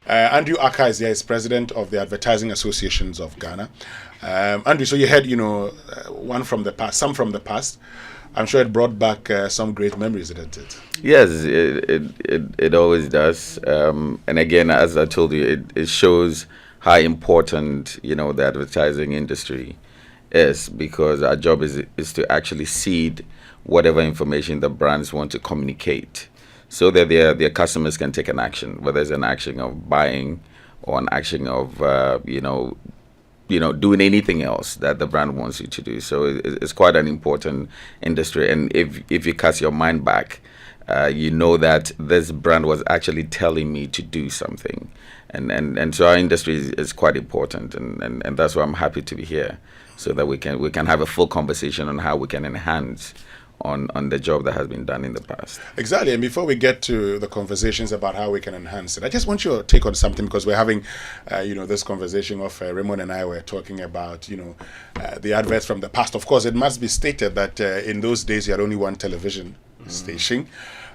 Andrew Ackah is here, is president of the Advertising Associations of Ghana. Andrew, so you had, one from the past, some from the past. I'm sure it brought back some great memories, didn't it? Yes, it always does. And again, as I told you, it shows how important, the advertising industry is, because our job is to actually seed whatever information the brands want to communicate, so that their customers can take an action, whether it's an action of buying or an action of doing anything else that the brand wants you to do. So it's quite an important industry. And if you cast your mind back, you know that this brand was actually telling me to do something. And so our industry is quite important, and that's why I'm happy to be here, so that we can have a full conversation on how we can enhance on the job that has been done in the past. Exactly. And before we get to the conversations about how we can enhance it, I just want your take on something, because we're having, this conversation of Raymond and I were talking about, the adverts from the past. Of course, it must be stated that in those days you had only one television station.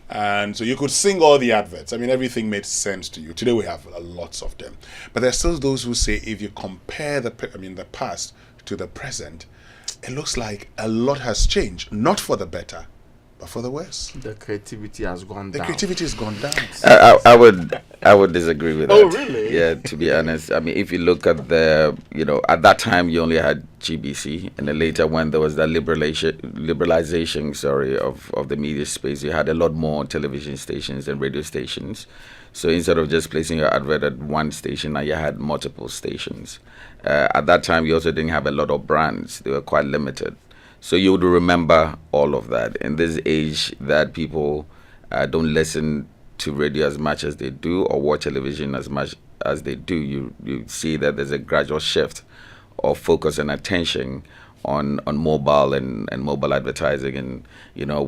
And so you could sing all the adverts. I mean, everything made sense to you. Today we have lots of them. But there's still those who say if you compare the past to the present, it looks like a lot has changed, not for the better, but for the worse. The creativity has gone down. The creativity has gone down. I would disagree with that. Oh, really? Yeah, to be honest. I mean, if you look at at that time you only had GBC, and then later when there was that liberalization, of the media space, you had a lot more television stations and radio stations. So instead of just placing your advert at one station, now you had multiple stations. At that time, you also didn't have a lot of brands. They were quite limited. So you would remember all of that. In this age that people don't listen to radio as much as they do, or watch television as much as they do, you see that there's a gradual shift of focus and attention on mobile and mobile advertising. And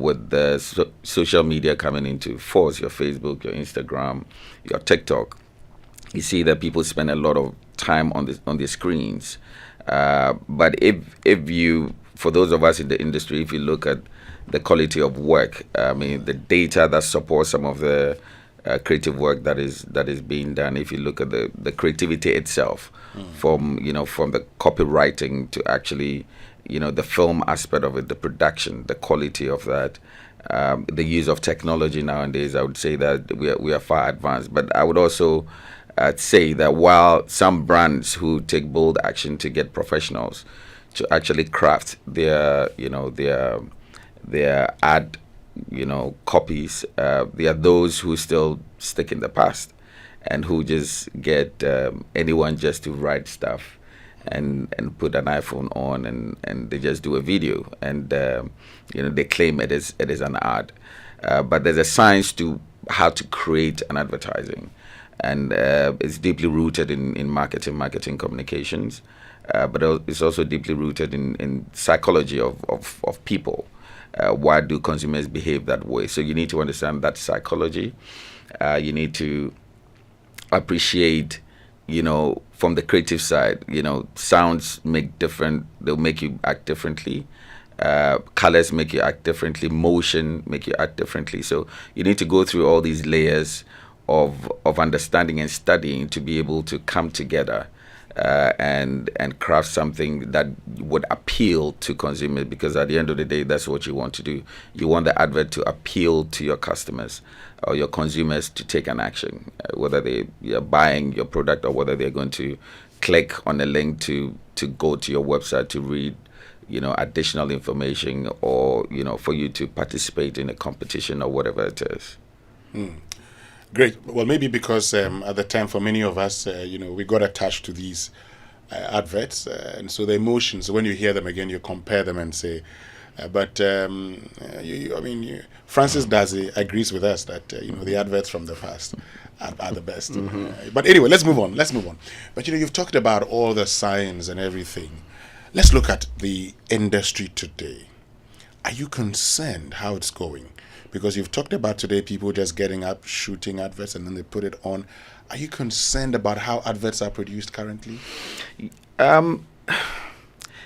with the social media coming into force, your Facebook, your Instagram, your TikTok, you see that people spend a lot of time on the screens. But if you, for those of us in the industry, if you look at the quality of work, I mean, the data that supports some of the creative work that is being done, if you look at the creativity itself, from the copywriting to actually the film aspect of it, the production, the quality of that, the use of technology nowadays, I would say that we are far advanced. But I would also say that while some brands who take bold action to get professionals to actually craft their ad copies, there are those who still stick in the past and who just get anyone just to write stuff and put an iPhone on and they just do a video, and they claim it is an ad, but there's a science to how to create an advertising, and it's deeply rooted in marketing communications, but it's also deeply rooted in psychology of people. Why do consumers behave that way? So you need to understand that psychology. You need to appreciate, from the creative side, sounds they'll make you act differently. Colors make you act differently. Motion make you act differently. So you need to go through all these layers of understanding and studying to be able to come together and craft something that would appeal to consumers, because at the end of the day, that's what you want to do. You want the advert to appeal to your customers or your consumers to take an action, whether they're buying your product or whether they're going to click on a link to go to your website to read additional information, or for you to participate in a competition or whatever it is. Great. Well, maybe because at the time, for many of us, we got attached to these adverts, and so the emotions, when you hear them again, you compare them and say, Francis Dazi agrees with us that the adverts from the past are the best. But anyway, let's move on. But you've talked about all the science and everything. Let's look at the industry today. Are you concerned how it's going? Because you've talked about today people just getting up, shooting adverts, and then they put it on. Are you concerned about how adverts are produced currently?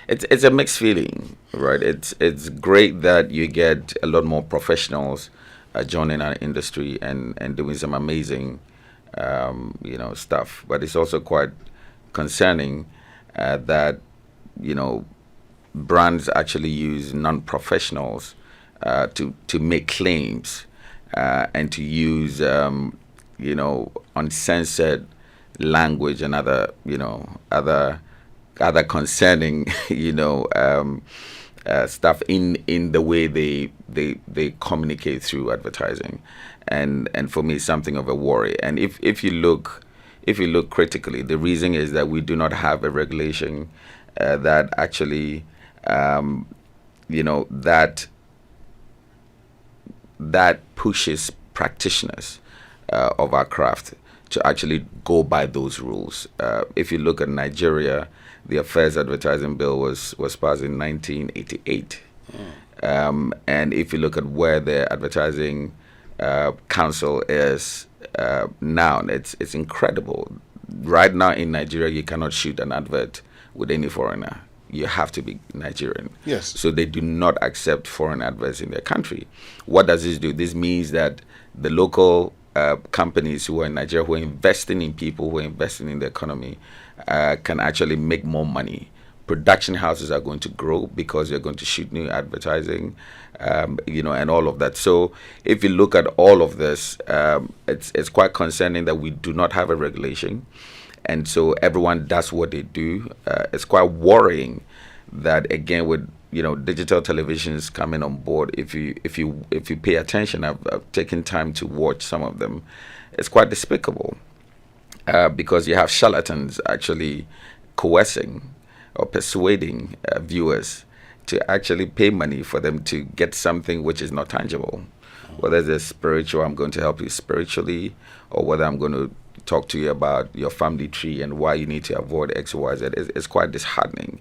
It's a mixed feeling, right? It's great that you get a lot more professionals joining our industry and doing some amazing stuff. But it's also quite concerning that brands actually use non-professionals to make claims and to use uncensored language and other concerning stuff in the way they communicate through advertising, and for me it's something of a worry. And if you look critically, the reason is that we do not have a regulation that actually that pushes practitioners of our craft to actually go by those rules. If you look at Nigeria, the Affairs Advertising Bill was passed in 1988. And if you look at where the Advertising Council is now, it's incredible. Right now in Nigeria, you cannot shoot an advert with any foreigner. You have to be Nigerian. Yes. So they do not accept foreign adverts in their country. What does this do? This means that the local companies who are in Nigeria, who are investing in people, who are investing in the economy, can actually make more money. Production houses are going to grow because you're going to shoot new advertising, and all of that. So if you look at all of this, it's quite concerning that we do not have a regulation. And so everyone does what they do. It's quite worrying that, again, with digital televisions coming on board, if you pay attention, I've taken time to watch some of them. It's quite despicable because you have charlatans actually coercing or persuading viewers to actually pay money for them to get something which is not tangible. Whether it's spiritual, I'm going to help you spiritually, or whether I'm going to talk to you about your family tree and why you need to avoid X, Y, Z. It's quite disheartening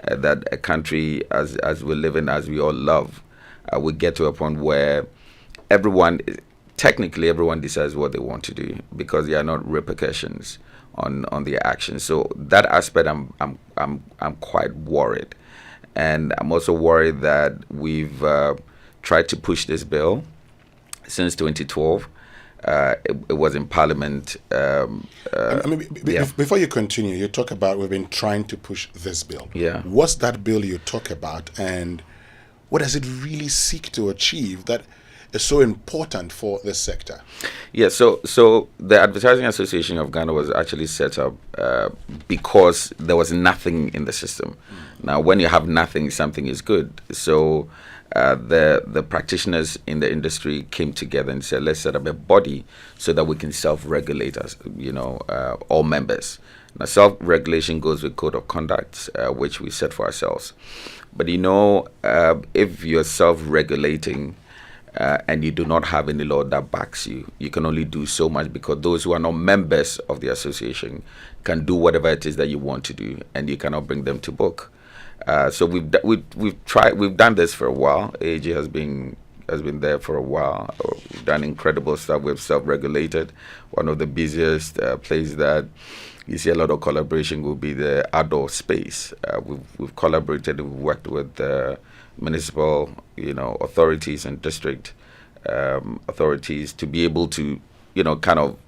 that a country as we live in, as we all love, we get to a point where technically everyone decides what they want to do because there are not repercussions on their actions. So that aspect, I'm quite worried, and I'm also worried that we've tried to push this bill since 2012. It was in Parliament. Before you continue, you talk about we've been trying to push this bill. Yeah. What's that bill you talk about, and what does it really seek to achieve that is so important for this sector? Yeah, so the Advertising Association of Ghana was actually set up because there was nothing in the system. Now, when you have nothing, something is good. So the practitioners in the industry came together and said, let's set up a body so that we can self-regulate us, all members. Now, self-regulation goes with code of conduct, which we set for ourselves. But if you're self-regulating and you do not have any law that backs you, you can only do so much, because those who are not members of the association can do whatever it is that you want to do, and you cannot bring them to book. So we've done this for a while. AG has been there for a while. We've done incredible stuff. We've self-regulated. One of the busiest places that you see a lot of collaboration will be the outdoor space. We've collaborated. We've worked with municipal, authorities and district authorities to be able to, kind of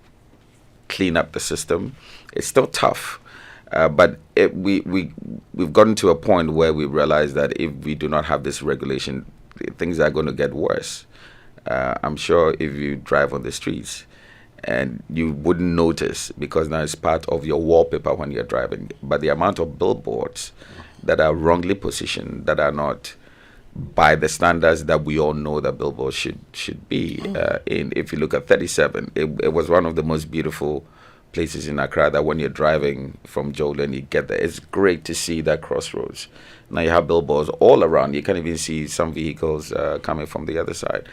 clean up the system. It's still tough. But we've gotten to a point where we realize that if we do not have this regulation, things are going to get worse. I'm sure if you drive on the streets, and you wouldn't notice because now it's part of your wallpaper when you're driving, but the amount of billboards that are wrongly positioned, that are not by the standards that we all know that billboards should be. If you look at 37, it was one of the most beautiful places in Accra that when you're driving from Joel and you get there, it's great to see that crossroads. Now you have billboards all around. You can even see some vehicles coming from the other side.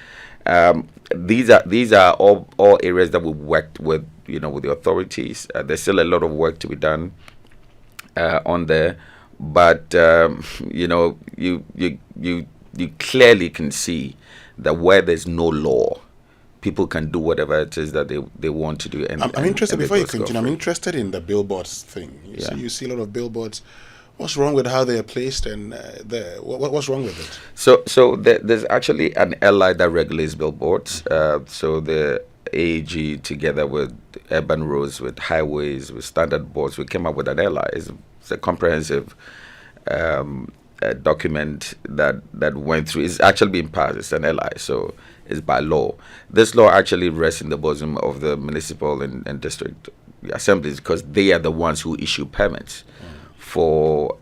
These are all areas that we worked with, with the authorities. There's still a lot of work to be done on there, but you clearly can see that where there's no law, people can do whatever it is that they want to do. And I'm interested, and before you continue, I'm interested in the billboards thing. You see a lot of billboards. What's wrong with how they are placed, and what's wrong with it? So there's actually an ally that regulates billboards. So the AAG, together with urban roads, with highways, with standard boards. We came up with an LI. It's a comprehensive document that went through. It's actually been passed. It's an LI, so it's by law. This law actually rests in the bosom of the municipal and district assemblies, because they are the ones who issue permits for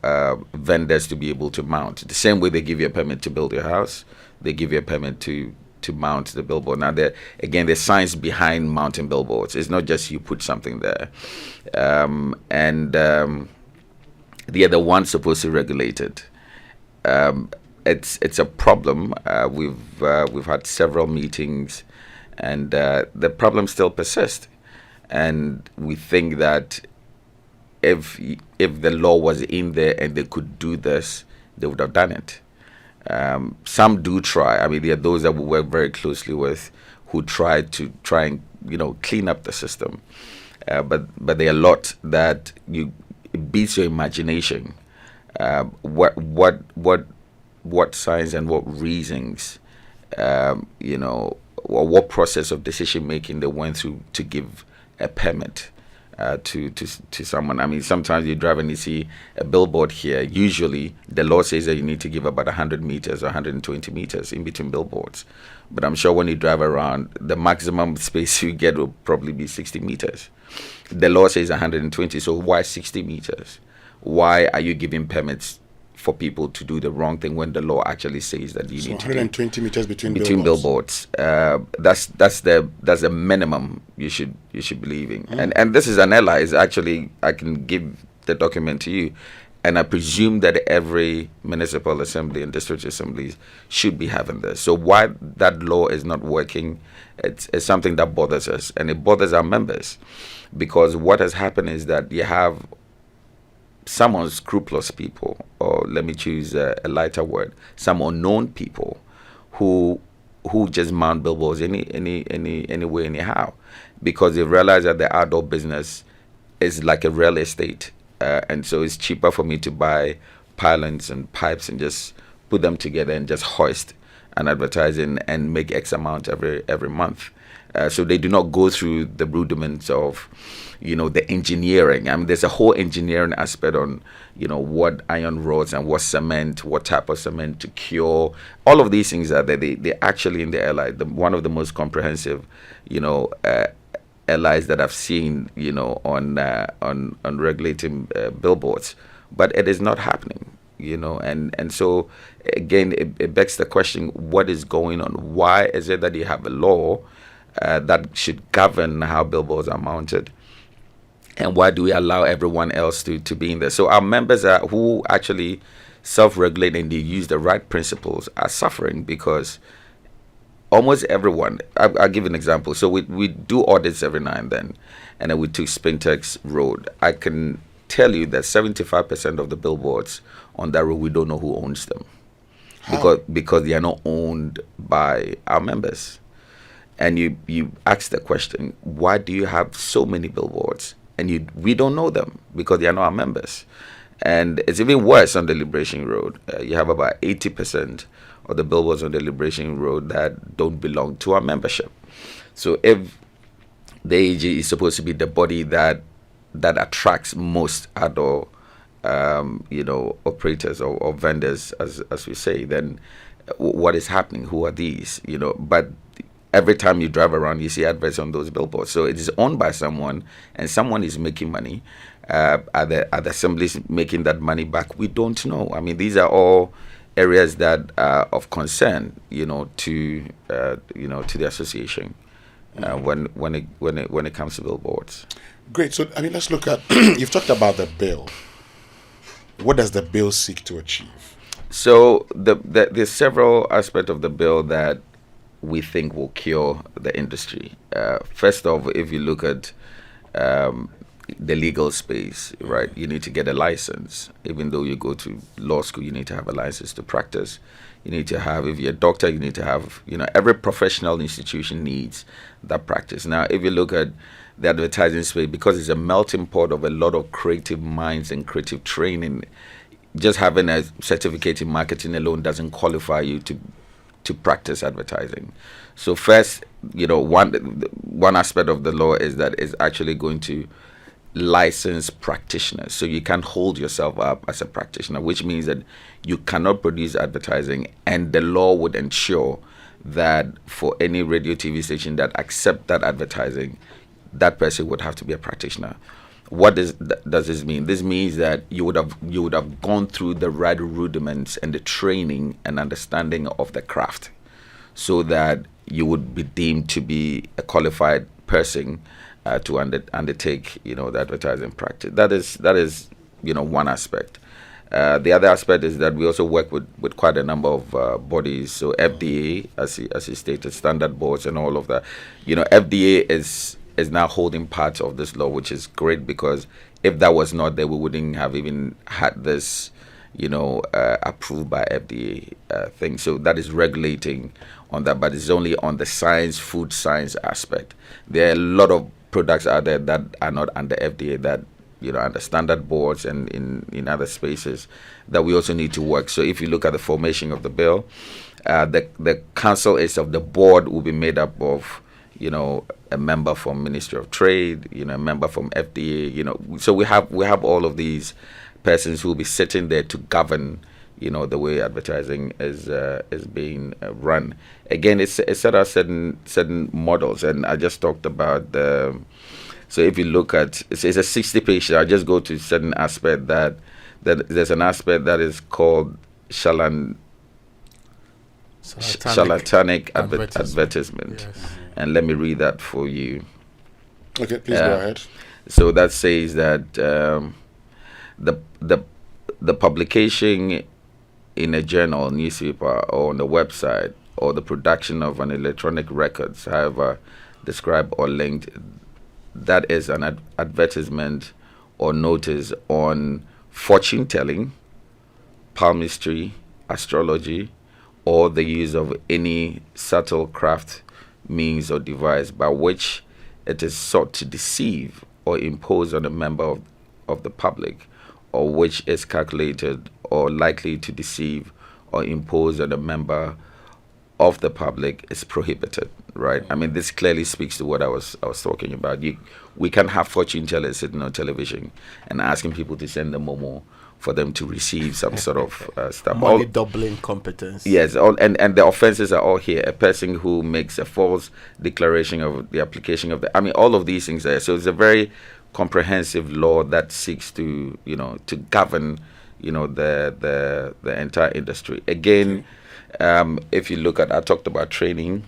vendors to be able to mount. The same way they give you a permit to build your house, they give you a permit to mount the billboard. Now, there's science behind mounting billboards. It's not just you put something there. They are the ones supposed to regulate it. It's a problem. We've had several meetings, and the problem still persists. And we think that if the law was in there and they could do this, they would have done it. Some do try. I mean, there are those that we work very closely with who try and clean up the system. But there are a lot that it beats your imagination. What science and what reasons, or what process of decision making they went through to give a permit to someone. I mean, sometimes you drive and you see a billboard here. Usually, the law says that you need to give about 100 meters or 120 meters in between billboards. But I'm sure when you drive around, the maximum space you get will probably be 60 meters. The law says 120, so why 60 meters? Why are you giving permits for people to do the wrong thing when the law actually says that you need to 120 meters between billboards? That's the minimum you should be leaving. And this is an ally. Is actually, I can give the document to you, and I presume that every municipal assembly and district assemblies should be having this. So why that law is not working, it's something that bothers us, and it bothers our members, because what has happened is that you have some unscrupulous people, or let me choose a lighter word, some unknown people who just mount billboards anyway, anyhow, because they realize that the outdoor business is like a real estate, and so it's cheaper for me to buy pylons and pipes and just put them together and just hoist an advertising and make X amount every month. So they do not go through the rudiments of, the engineering. I mean, there's a whole engineering aspect on, what iron rods and what cement, what type of cement to cure. All of these things are there. They actually in the LI, one of the most comprehensive, LIs that I've seen, on regulating billboards. But it is not happening, and so again, it begs the question: what is going on? Why is it that you have a law that should govern how billboards are mounted, and why do we allow everyone else to be in there? So our members who actually self-regulate and they use the right principles are suffering, because almost everyone, I'll give an example. So we do audits every now and then we took Spintex Road. I can tell you that 75% of the billboards on that road, we don't know who owns them. Because they are not owned by our members. And you ask the question, why do you have so many billboards? And we don't know them because they are not our members. And it's even worse on the Liberation Road. You have about 80% of the billboards on the Liberation Road that don't belong to our membership. So if the AG is supposed to be the body that attracts most outdoor operators or vendors, as we say, then what is happening? Who are these? But every time you drive around, you see adverts on those billboards. So it is owned by someone, and someone is making money. Are the assemblies making that money back? We don't know. I mean, these are all areas that are of concern, to the association when it comes to billboards. Great. So let's look at. You've talked about the bill. What does the bill seek to achieve? So there's several aspects of the bill that we think will cure the industry. First off, if you look at the legal space, right, you need to get a license. Even though you go to law school, you need to have a license to practice. You need to have, if you're a doctor, you need to have, every professional institution needs that practice. Now, if you look at the advertising space, because it's a melting pot of a lot of creative minds and creative training, just having a certificate in marketing alone doesn't qualify you to to practice advertising. So first, one aspect of the law is that it's actually going to license practitioners. So you can hold yourself up as a practitioner, which means that you cannot produce advertising, and the law would ensure that for any radio TV station that accept that advertising, that person would have to be a practitioner. What does this mean? This means that you would have gone through the right rudiments and the training and understanding of the craft, so that you would be deemed to be a qualified person to undertake, the advertising practice. That is one aspect. The other aspect is that we also work with quite a number of bodies. So FDA, as you stated, standard boards and all of that. FDA is now holding part of this law, which is great, because if that was not there, we wouldn't have even had this, approved by FDA thing. So that is regulating on that, but it's only on the food science aspect. There are a lot of products out there that are not under FDA, that under standard boards and in other spaces, that we also need to work. So if you look at the formation of the bill, the council of the board will be made up of a member from Ministry of Trade, a member from FDA, so we have all of these persons who will be sitting there to govern the way advertising is being run. Again, it's set out certain models, and I just talked about so if you look at it's a 60-page. I just go to certain aspect that there's an aspect that is called charlatanic advertisement. Yes. And let me read that for you. Okay, please go ahead. So that says that the publication in a journal, newspaper, or on the website, or the production of an electronic records, however described or linked, that is an advertisement or notice on fortune telling, palmistry, astrology, or the use of any subtle craft, means, or device by which it is sought to deceive or impose on a member of the public, or which is calculated or likely to deceive or impose on a member of the public, is prohibited, right? I mean, this clearly speaks to what I was talking about. We can have fortune tellers sitting on television and asking people to send them Momo for them to receive some sort of stuff. Money doubling competence. Yes, and the offenses are all here. A person who makes a false declaration of the application of all of these things there. So it's a very comprehensive law that seeks to to govern the entire industry. Again, if you look at, I talked about training.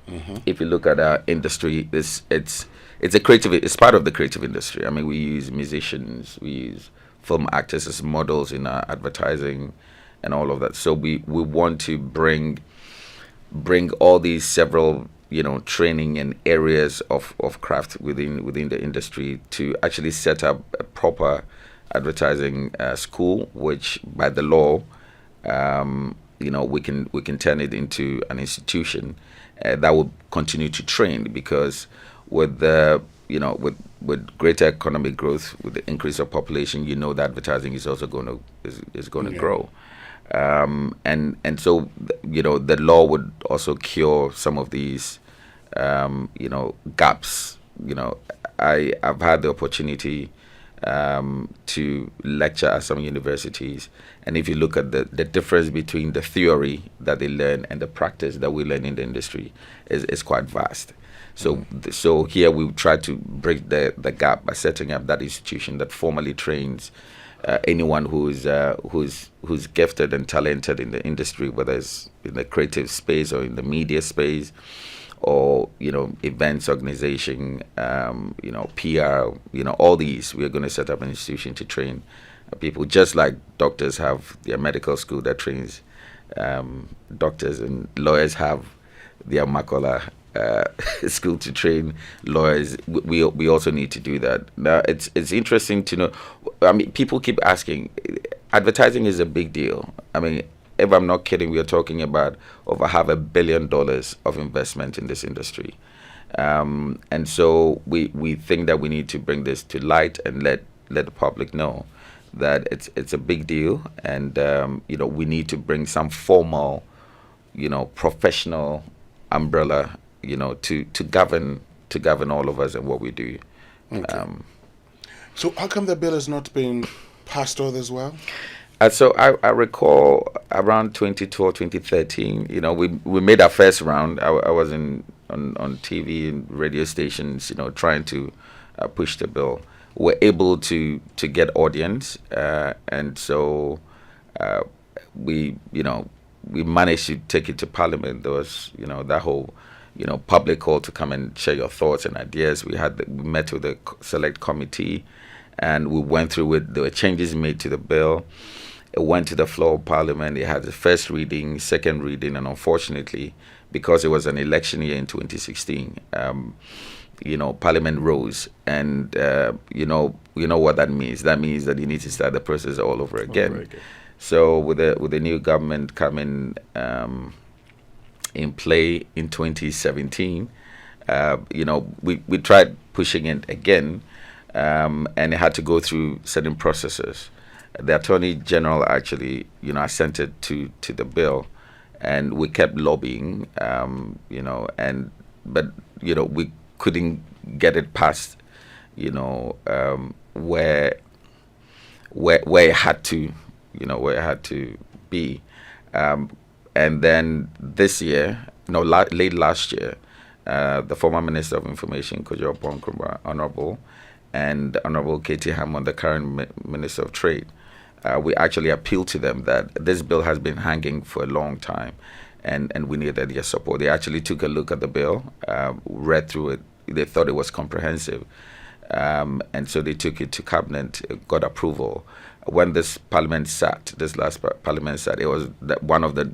Mm-hmm. If you look at our industry, it's part of the creative industry. I mean, we use musicians, we use film actors as models in our advertising and all of that. So we want to bring all these several training and areas of craft within the industry to actually set up a proper advertising school, which by the law we can turn it into an institution that will continue to train, because with the with greater economic growth, with the increase of population, the advertising is also going to grow, and so the law would also cure some of these gaps. I've had the opportunity to lecture at some universities, and if you look at the difference between the theory that they learn and the practice that we learn in the industry is quite vast. So here we try to break the gap by setting up that institution that formally trains anyone who's gifted and talented in the industry, whether it's in the creative space or in the media space, or events organization, PR, all these. We're going to set up an institution to train people, just like doctors have their medical school that trains doctors, and lawyers have their Makola school to train lawyers. We also need to do that. Now it's interesting to know. I mean, people keep asking. Advertising is a big deal. I mean, if I'm not kidding, we are talking about over $500 million of investment in this industry, and so we think that we need to bring this to light and let the public know that it's a big deal, and we need to bring some formal professional umbrella, to govern all of us and what we do. Okay. So how come the bill has not been passed over as well? So I recall around 2012, 2013, we made our first round. I was on TV and radio stations, trying to push the bill. We're able to get audience, and so we managed to take it to Parliament. There was, that whole, public call to come and share your thoughts and ideas. We met with the select committee, and we went through with the changes made to the bill. It went to the floor of Parliament. It had the first reading, second reading, and unfortunately, because it was an election year in 2016, Parliament rose, and you know what that means. That means that you need to start the process all over again. So with the new government coming in play in 2017, we tried pushing it again, and it had to go through certain processes. The Attorney General actually, assented to the bill, and we kept lobbying, but we couldn't get it passed, where it had to, where it had to be, and then this year, late last year, the former Minister of Information, Kojo Bonkrumah, Honorable, and Honorable Katie Hammond, the current Minister of Trade, we actually appealed to them that this bill has been hanging for a long time, and we needed their support. They actually took a look at the bill, read through it. They thought it was comprehensive, and so they took it to Cabinet, got approval. When this last Parliament sat, it was one of the,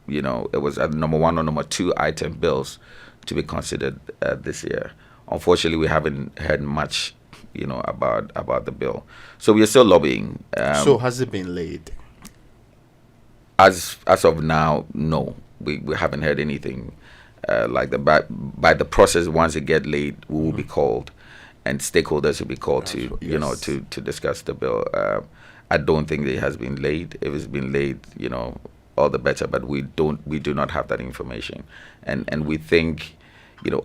it was at number one or number two item bills to be considered this year. Unfortunately, we haven't heard much, about the bill. So we are still lobbying. So has it been laid? As of now, no. We haven't heard anything like that. By the process, once it get laid, we will be called, and stakeholders will be called to discuss the bill. I don't think it has been laid. If it's been laid, all the better. But we do not have that information, and we think,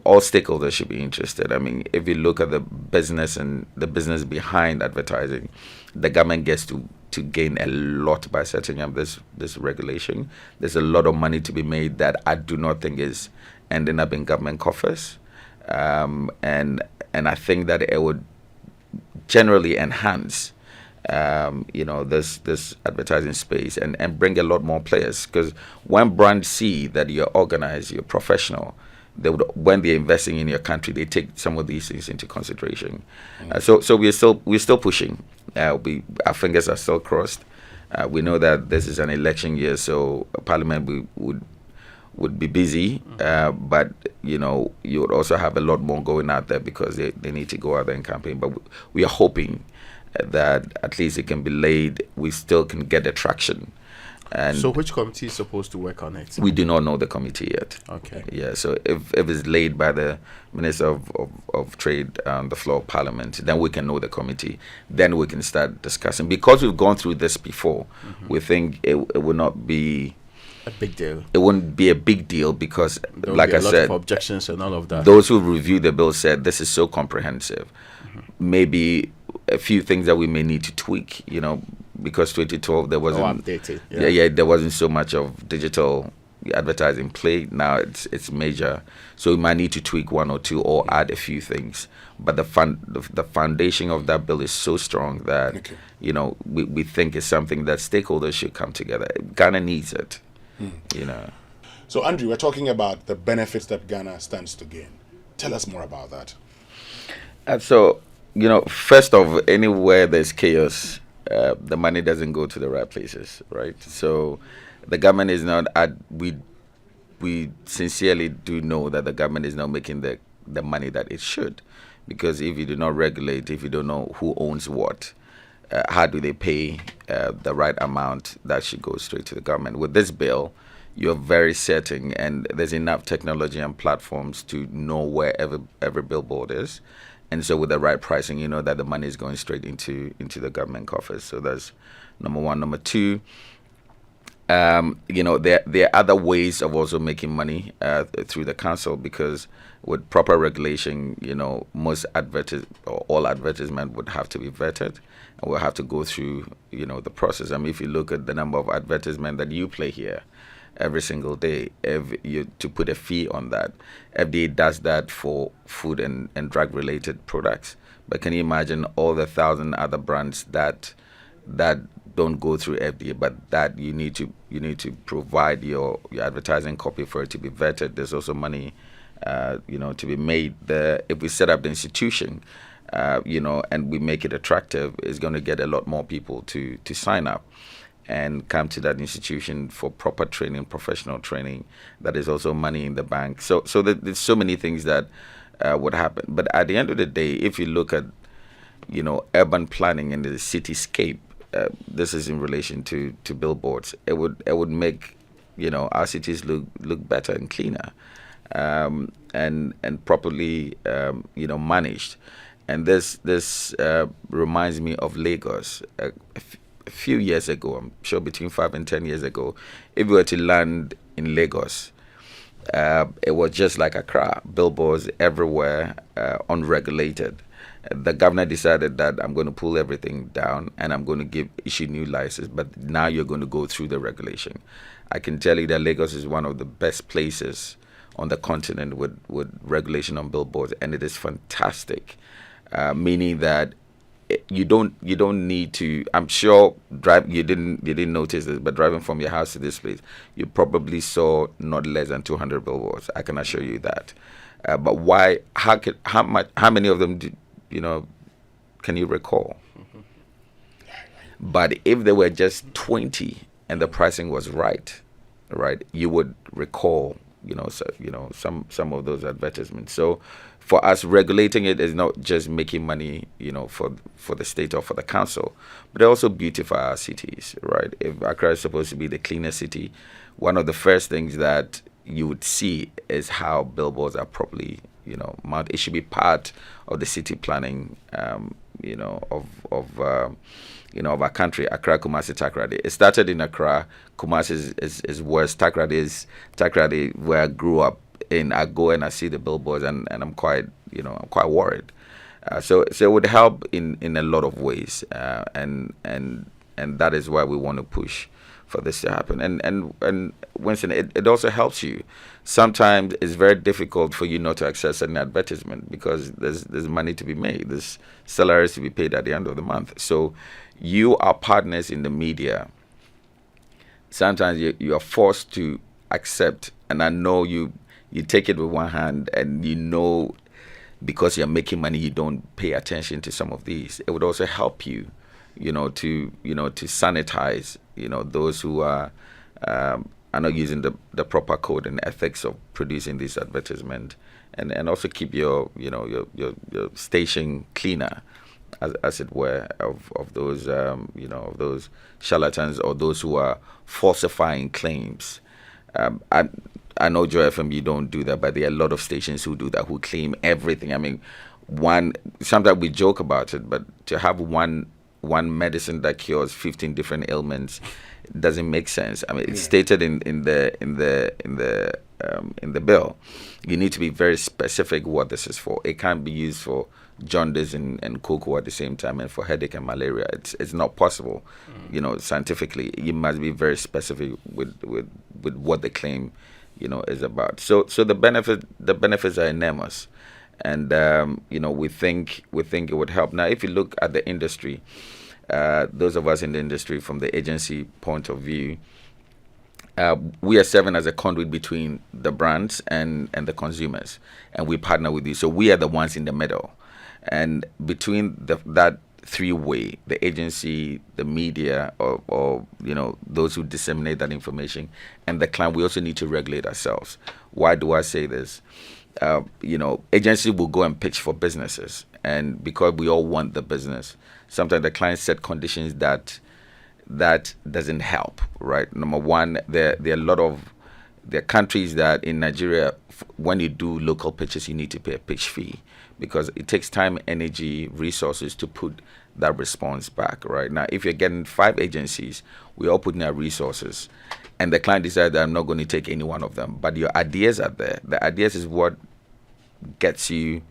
all stakeholders should be interested. I mean, if you look at the business and the business behind advertising, the government gets to gain a lot by setting up this regulation. There's a lot of money to be made that I do not think is ending up in government coffers, and I think that it would generally enhance this advertising space and bring a lot more players, because when brands see that you're organized, you're professional, when they're investing in your country, they take some of these things into consideration. So we're still pushing. Our fingers are still crossed. We know that this is an election year, so Parliament would be busy, but you would also have a lot more going out there because they need to go out there and campaign. But we are hoping that at least it can be laid. We still can get the traction. And so which committee is supposed to work on it? We do not know the committee yet. Okay. Yeah, so if it's laid by the Minister of Trade on the floor of Parliament, then we can know the committee. Then we can start discussing. Because we've gone through this before, we think it would not be a big deal. It wouldn't be a big deal because, like I said, a lot of objections and all of that. Those who reviewed the bill said this is so comprehensive. Maybe a few things that we may need to tweak, because 2012 there wasn't updated. There wasn't so much of digital advertising play. Now it's major, so we might need to tweak one or two or add a few things. But the foundation of that bill is so strong that we think it's something that stakeholders should come together. Ghana needs it. So Andrew, we're talking about the benefits that Ghana stands to gain. Tell us more about that. So first off, anywhere there's chaos, the money doesn't go to the right places, right? So the government is not we sincerely do know that the government is not making the money that it should, because if you do not regulate, if you don't know who owns what, how do they pay the right amount that should go straight to the government? With this bill, you're very certain, and there's enough technology and platforms to know where every billboard is. And so with the right pricing, you know that the money is going straight into the government coffers. So that's number one. Number two, There are other ways of also making money through the council, because with proper regulation, most or all advertisement would have to be vetted, and we'll have to go through, the process. I mean, if you look at the number of advertisement that you play here every single day, to put a fee on that, FDA does that for food and drug related products. But can you imagine all the 1,000 other brands that don't go through FDA, but that you need to provide your advertising copy for it to be vetted? There's also money, to be made there. If we set up the institution, and we make it attractive, it's going to get a lot more people to sign up and come to that institution for proper training, professional training. That is also money in the bank. So there's so many things that would happen. But at the end of the day, if you look at, urban planning and the cityscape, this is in relation to billboards. It would make, our cities look better and cleaner, and properly, managed. And this reminds me of Lagos. A few years ago, I'm sure between 5 and 10 years ago, if we were to land in Lagos, it was just like Accra, billboards everywhere, unregulated. The governor decided that I'm going to pull everything down and I'm going to issue new licenses, but now you're going to go through the regulation. I can tell you that Lagos is one of the best places on the continent with regulation on billboards, and it is fantastic, meaning that you don't need to. I'm sure you didn't notice this, but driving from your house to this place, you probably saw not less than 200 billboards. I can assure you that. But why? How many of them can you recall? Mm-hmm. But if there were just 20 and the pricing was right, you would recall, some of those advertisements. So for us, regulating it is not just making money, for the state or for the council, but also beautify our cities, right? If Accra is supposed to be the cleanest city, one of the first things that you would see is how billboards are properly, mounted. It should be part of the city planning, of our country. Accra, Kumasi, Takoradi. It started in Accra. Kumasi is worse. Takoradi, where I grew up in. I go and I see the billboards, and I'm quite worried. So it would help in a lot of ways, and that is why we want to push for this to happen. And Winston, it also helps you. Sometimes it's very difficult for you not to access an advertisement because there's money to be made. There's salaries to be paid at the end of the month. So you are partners in the media. Sometimes you are forced to accept, and I know you take it with one hand, and because you're making money, you don't pay attention to some of these. It would also help you, to sanitize, those who are not using the proper code and ethics of producing this advertisement, and also keep your station cleaner, as it were, of those of those charlatans or those who are falsifying claims. I know Joy FM, you don't do that, but there are a lot of stations who do that, who claim everything. I mean, sometimes we joke about it, but to have one medicine that cures 15 different ailments doesn't make sense. I mean, it's stated in the bill. You need to be very specific what this is for. It can't be used for jaundice and cocoa at the same time, and for headache and malaria. It's not possible. Scientifically, you must be very specific with what the claim is about. So the benefits are enormous, and we think it would help. Now, if you look at the industry, those of us in the industry from the agency point of view, we are serving as a conduit between the brands and the consumers, and we partner with you. So we are the ones in the middle, and between that three-way, the agency, the media, or those who disseminate that information, and the client, we also need to regulate ourselves. Why do I say this? Agency will go and pitch for businesses, and because we all want the business, sometimes the clients set conditions that doesn't help, right? Number one, there are a lot of There are countries that in Nigeria, when you do local pitches, you need to pay a pitch fee because it takes time, energy, resources to put that response back. Right now, if you're getting 5 agencies, we all put in our resources, and the client decides that I'm not going to take any one of them, but your ideas are there. The ideas is what gets you,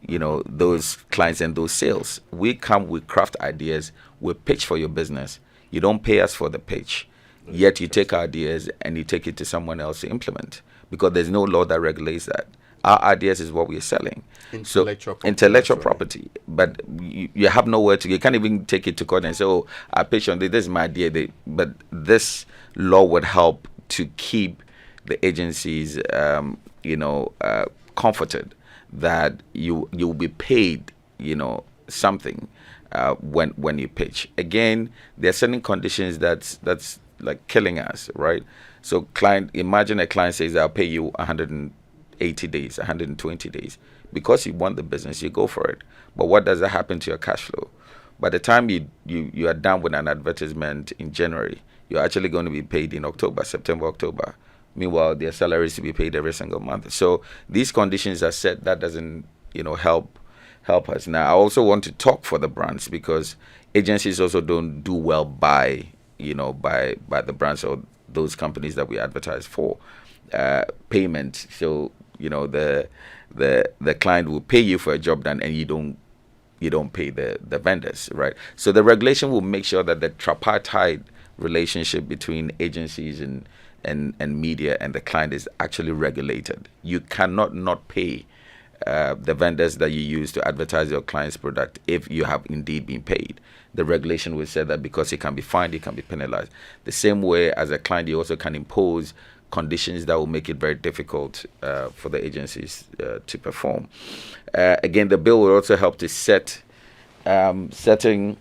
those clients and those sales. We come, we craft ideas, we pitch for your business. You don't pay us for the pitch, yet you take our ideas and you take it to someone else to implement because there's no law that regulates that. Our ideas is what we're selling. Intellectual property. But you have nowhere to. You can't even take it to court and say, "Oh, I pitched on this. This is my idea." But this law would help to keep the agencies, comforted that you will be paid, something when you pitch. Again, there are certain conditions that's like killing us, right? So, imagine a client says, "I'll pay you 180 days, 120 days." Because you want the business, you go for it. But what does that happen to your cash flow? By the time you are done with an advertisement in January, you're actually going to be paid in October, September, October. Meanwhile, their salaries to be paid every single month. So these conditions are set. That doesn't, help us. Now, I also want to talk for the brands because agencies also don't do well by the brands or those companies that we advertise for. Payment. So, the client will pay you for a job done and you don't pay the vendors, right? So the regulation will make sure that the tripartite relationship between agencies and media and the client is actually regulated. You cannot not pay the vendors that you use to advertise your client's product if you have indeed been paid. The regulation will say that because it can be fined, it can be penalized. The same way as a client, you also can impose conditions that will make it very difficult for the agencies to perform. Again, the bill will also help to setting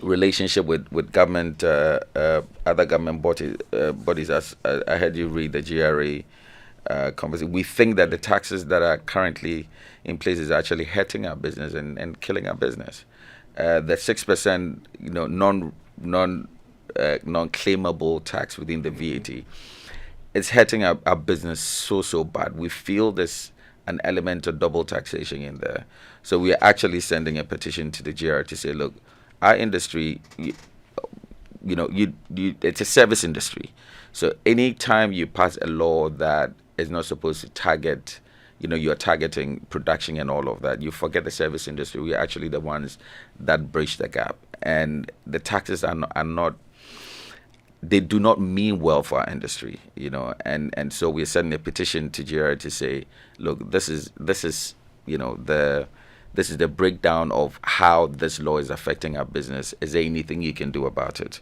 relationship with government, other government bodies. As I heard you read the GRA conversation, we think that the taxes that are currently in place is actually hurting our business and killing our business. The 6%, non-claimable tax within the VAT. It's hurting our business so bad. We feel there's an element of double taxation in there. So we are actually sending a petition to the GR to say, look, our industry, it's a service industry. So anytime you pass a law that is not supposed to target, you're targeting production and all of that, you forget the service industry. We're actually the ones that bridge the gap. And the taxes are not they do not mean well for our industry, and so we're sending a petition to GR to say, look, this is the breakdown of how this law is affecting our business. Is there anything you can do about it?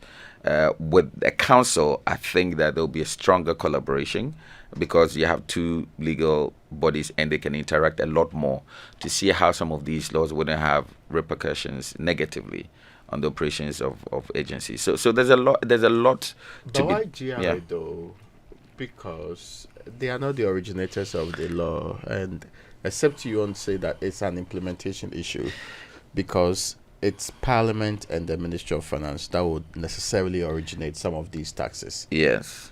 With the council, I think that there'll be a stronger collaboration because you have 2 legal bodies and they can interact a lot more to see how some of these laws wouldn't have repercussions negatively on the operations of agencies. So there's a lot to why be. GRA though? Because they are not the originators of the law, and except you won't say that it's an implementation issue, because it's Parliament and the Ministry of Finance that would necessarily originate some of these taxes. Yes,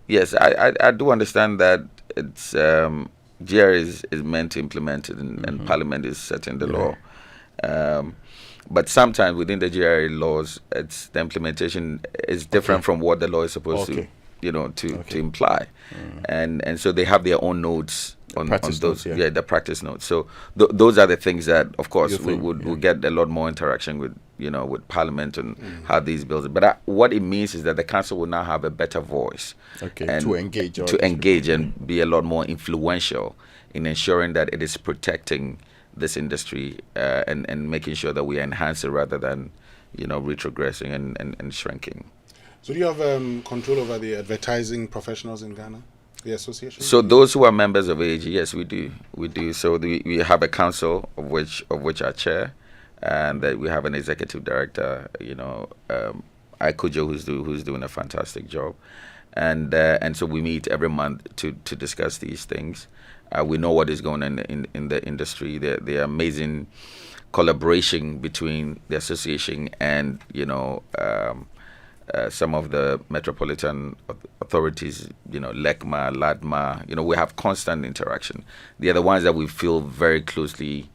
I do understand that it's GRA is meant to implement it, and Parliament is setting the law. But sometimes within the GRA laws, it's the implementation is different from what the law is supposed to imply, and so they have their own notes on those. Notes, the practice notes. So those are the things that, of course, we'll get a lot more interaction with with Parliament and how these bills. But what it means is that the council will now have a better voice, and to engage and be a lot more influential in ensuring that it is protecting this industry and making sure that we enhance it rather than retrogressing and shrinking. So do you have control over the advertising professionals in Ghana, the association? So those who are members of AAG, yes, we do. So we have a council of which I chair, and that we have an executive director, Ackah, who's doing a fantastic job, and so we meet every month to discuss these things. We know what is going on in the industry. The amazing collaboration between the association and some of the metropolitan authorities, LECMA, LADMA, we have constant interaction. They are the ones that we feel very closely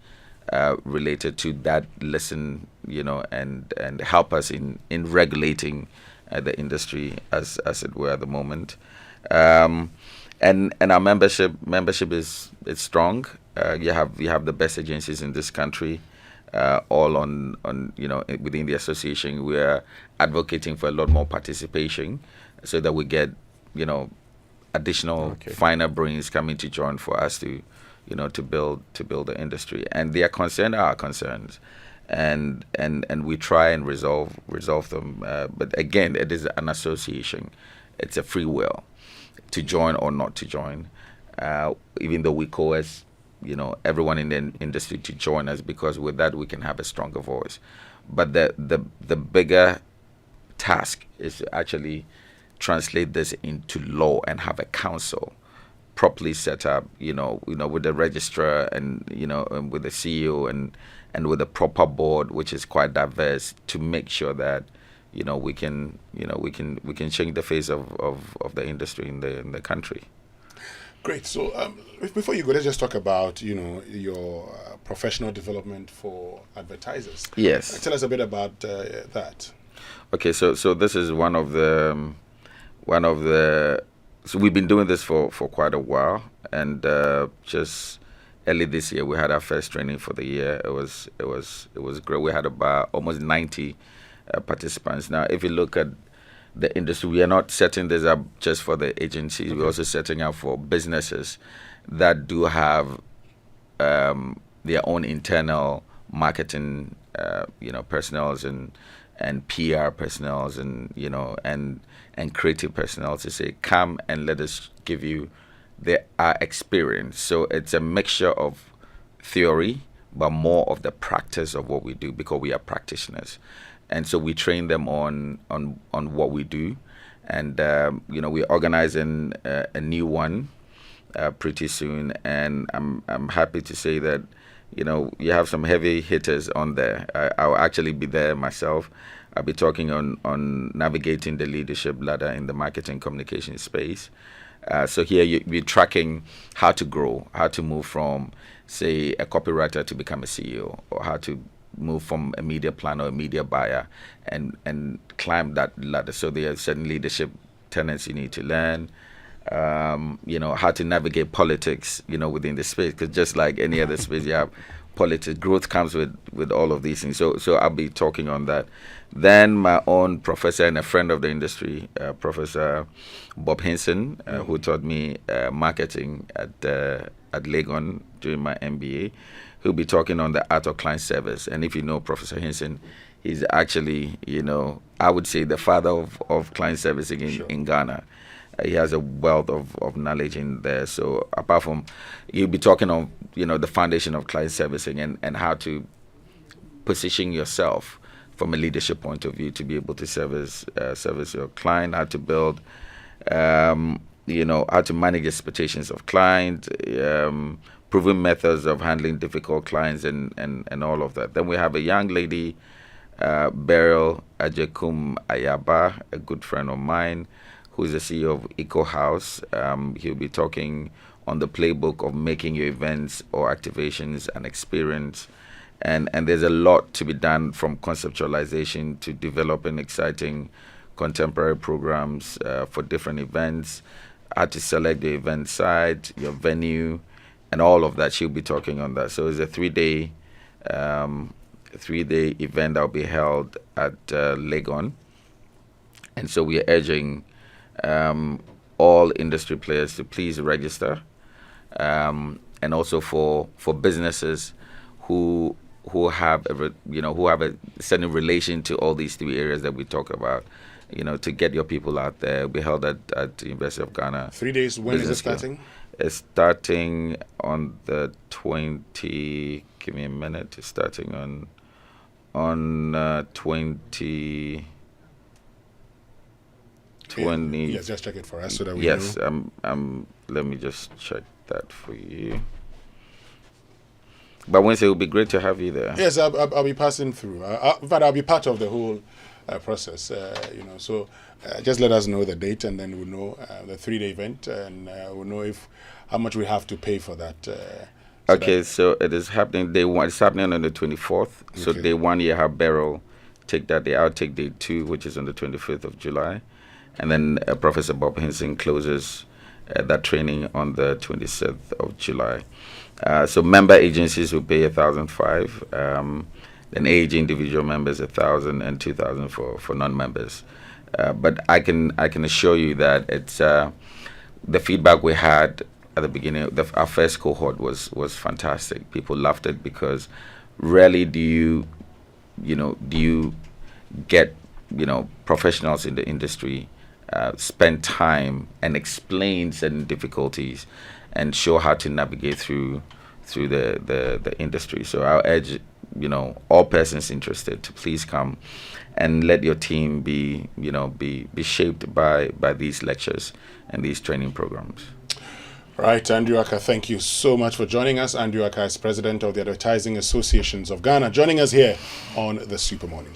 related to, that listen, and help us in regulating the industry as it were at the moment. And our membership is strong. You have the best agencies in this country, all on within the association. We are advocating for a lot more participation, so that we get additional finer brains coming to join for us to to build the industry. And their concerns are our concerns, and we try and resolve them. But again, it is an association. It's a free will to join or not to join. Even though we coerce everyone in the industry to join us, because with that we can have a stronger voice. But the bigger task is to actually translate this into law and have a council properly set up, with the registrar and and with the CEO and with a proper board which is quite diverse, to make sure that we can change the face of the industry in the country. Great. So before you go, let's just talk about your professional development for advertisers. Yes. Tell us a bit about that. Okay. So this is one of the. So we've been doing this for quite a while, and just early this year we had our first training for the year. It was great. We had about almost 90 participants. Now, if you look at the industry, we are not setting this up just for the agencies. Okay. We're also setting up for businesses that do have their own internal marketing, personnels and PR personnels and creative personnel, to say, come and let us give you our experience. So it's a mixture of theory, but more of the practice of what we do, because we are practitioners. And so we train them on what we do, and we're organizing a new one pretty soon. And I'm happy to say that you have some heavy hitters on there. I'll actually be there myself. I'll be talking on navigating the leadership ladder in the marketing communication space. So here we're tracking how to grow, how to move from, say, a copywriter to become a CEO, or how to move from a media planner or a media buyer and climb that ladder. So there are certain leadership tenets you need to learn. How to navigate politics, within the space, because just like any other space, you have politics. Growth comes with all of these things. So I'll be talking on that. Then my own professor and a friend of the industry, Professor Bob Hinson, who taught me marketing at Legon during my MBA, he'll be talking on the art of client service. And if you know Professor Hinson, he's actually, I would say the father of client servicing in Ghana. He has a wealth of knowledge in there. So apart from, he'll be talking on, the foundation of client servicing and how to position yourself from a leadership point of view to be able to service your client, how to build, how to manage expectations of clients, proven methods of handling difficult clients and all of that. Then we have a young lady, Beryl Ajekum Ayaba, a good friend of mine, who is the CEO of Ackah House. He'll be talking on the playbook of making your events or activations an experience. And there's a lot to be done, from conceptualization to developing exciting contemporary programs for different events, how to select the event site, your venue, and all of that. She'll be talking on that. So it's a three-day event that will be held at Legon. And so we are urging all industry players to please register, and also for businesses who have a certain relation to all these three areas that we talk about, to get your people out there. We held at the University of Ghana. 3 days. When is it starting? It's starting on the 20. Give me a minute. It's starting on 20. Yes, just check it for us so that we know. Yes, let me just check that for you. But Wednesday, it would be great to have you there. Yes, I'll be passing through. But I'll be part of the whole process. So just let us know the date, and then we'll know the 3-day event, and we'll know how much we have to pay for that. Okay, so it is happening day one. It's happening on the 24th. So Okay. day one, you have Beryl take that day. I'll take day two, which is on the 25th of July. And then Professor Bob Hinson closes that training on the 27th of July. So member agencies will pay 1,005. Then age individual members 1,000 and 2,000 for non-members. But I can assure you that it's the feedback we had at the beginning. Our first cohort was fantastic. People loved it because rarely do you get professionals in the industry spend time and explain certain difficulties and show how to navigate through the industry. So I'll urge all persons interested to please come and let your team be shaped by these lectures and these training programs. Right, Andrew Ackah, thank you so much for joining us. Andrew Ackah is president of the Advertising Associations of Ghana, joining us here on the Super Morning Show.